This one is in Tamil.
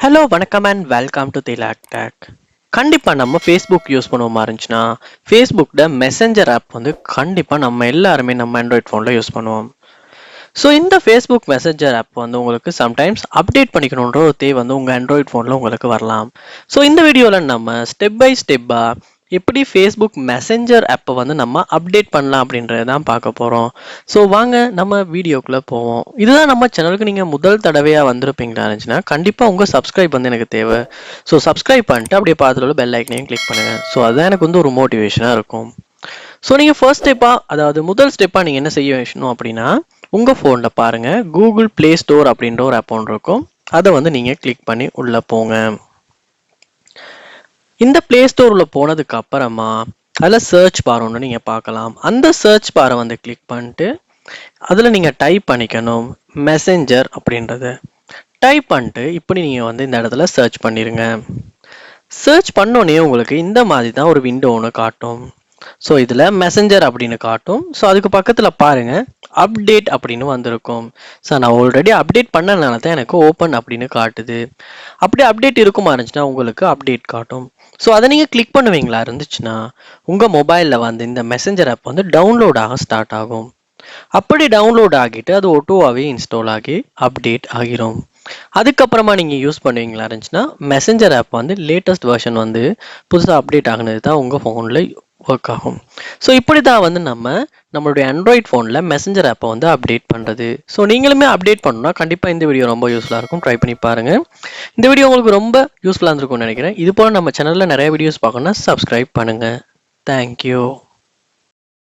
ஹலோ வணக்கம் and welcome to the lake take. கண்டிப்பாக நம்ம ஃபேஸ்புக் யூஸ் பண்ணுவோமா இருந்துச்சுன்னா ஃபேஸ்புக்கில் மெசஞ்சர் ஆப் வந்து கண்டிப்பாக நம்ம எல்லாருமே நம்ம ஆண்ட்ராய்ட் ஃபோனில் யூஸ் பண்ணுவோம். ஸோ இந்த ஃபேஸ்புக் மெசஞ்சர் ஆப் வந்து உங்களுக்கு சம்டைம்ஸ் அப்டேட் பண்ணிக்கணுன்ற ஒரு தேவை வந்து உங்கள் ஆண்ட்ராய்ட் ஃபோனில் உங்களுக்கு வரலாம். ஸோ இந்த வீடியோவில் நம்ம ஸ்டெப் பை ஸ்டெப்பாக எப்படி ஃபேஸ்புக் மெசஞ்சர் ஆப்பை வந்து நம்ம அப்டேட் பண்ணலாம் அப்படின்றத தான் பார்க்க போகிறோம். ஸோ வாங்க நம்ம வீடியோக்குள்ளே போவோம். இதுதான் நம்ம சேனலுக்கு நீங்கள் முதல் தடவையாக வந்திருப்பீங்களா இருந்துச்சுன்னா கண்டிப்பாக உங்கள் சப்ஸ்கிரைப் வந்து எனக்கு தேவை. ஸோ சப்ஸ்கிரைப் பண்ணிட்டு அப்படியே பார்த்துட்டு உள்ள பெல் ஐக்கனையும் கிளிக் பண்ணுங்கள். ஸோ அதுதான் எனக்கு வந்து ஒரு மோட்டிவேஷனாக இருக்கும். ஸோ நீங்கள் ஃபர்ஸ்ட் ஸ்டெப்பாக அதாவது முதல் ஸ்டெப்பாக நீங்கள் என்ன செய்ய வேணும் அப்படின்னா உங்கள் ஃபோனில் பாருங்கள் கூகுள் ப்ளே ஸ்டோர் அப்படின்ற ஒரு ஆப் ஒன்று இருக்கும். அதை வந்து நீங்கள் கிளிக் பண்ணி உள்ளே போங்க. இந்த ப்ளே ஸ்டோரில் போனதுக்கு அப்புறமா அதில் சர்ச் பார் ஒன்று நீங்கள் பார்க்கலாம். அந்த சர்ச் பாரை வந்து கிளிக் பண்ணிட்டு அதில் நீங்கள் டைப் பண்ணிக்கணும் மெசஞ்சர் அப்படின்றத டைப் பண்ணிட்டு இப்படி நீங்கள் வந்து இந்த இடத்துல சர்ச் பண்ணிடுங்க. சர்ச் பண்ணோன்னே உங்களுக்கு இந்த மாதிரி தான் ஒரு விண்டோ ஒன்று காட்டும். ஸோ இதில் மெசஞ்சர் அப்படின்னு காட்டும். ஸோ அதுக்கு பக்கத்தில் பாருங்கள் அப்டேட் அப்படின்னு வந்திருக்கும். ஸோ நான் ஆல்ரெடி அப்டேட் பண்ணனால தான் எனக்கு ஓப்பன் அப்படின்னு காட்டுது. அப்படியே அப்டேட் இருக்குமா இருந்துச்சுன்னா உங்களுக்கு அப்டேட் காட்டும். ஸோ அதை நீங்கள் கிளிக் பண்ணுவீங்களா இருந்துச்சுன்னா உங்கள் மொபைலில் வந்து இந்த மெசஞ்சர் ஆப் வந்து டவுன்லோட் ஆக ஸ்டார்ட் ஆகும். அப்படி டவுன்லோட் ஆகிட்டு அது ஒட்டோவாகவே இன்ஸ்டால் ஆகி அப்டேட் ஆகிரும். அதுக்கப்புறமா நீங்கள் யூஸ் பண்ணுவீங்களா இருந்துச்சுன்னா மெசஞ்சர் ஆப் வந்து லேட்டஸ்ட் வெர்ஷன் வந்து புதுசாக அப்டேட் ஆகினது தான் உங்கள் ஃபோனில் ஒர்க் ஆகும். ஸோ இப்படி தான் வந்து நம்மளுடைய ஆண்ட்ராய்ட் ஃபோனில் மெசஞ்சர் ஆப்பை வந்து அப்டேட் பண்ணுறது. ஸோ நீங்களுமே அப்டேட் பண்ணணும்னா கண்டிப்பாக இந்த வீடியோ ரொம்ப யூஸ்ஃபுல்லாக இருக்கும். ட்ரை பண்ணி பாருங்கள். இந்த வீடியோ உங்களுக்கு ரொம்ப யூஸ்ஃபுல்லாக இருந்திருக்கும்னு நினைக்கிறேன். இது போல் நம்ம சேனலில் நிறைய வீடியோஸ் பார்க்கணும்னா சப்ஸ்கிரைப் பண்ணுங்கள். தேங்க்யூ.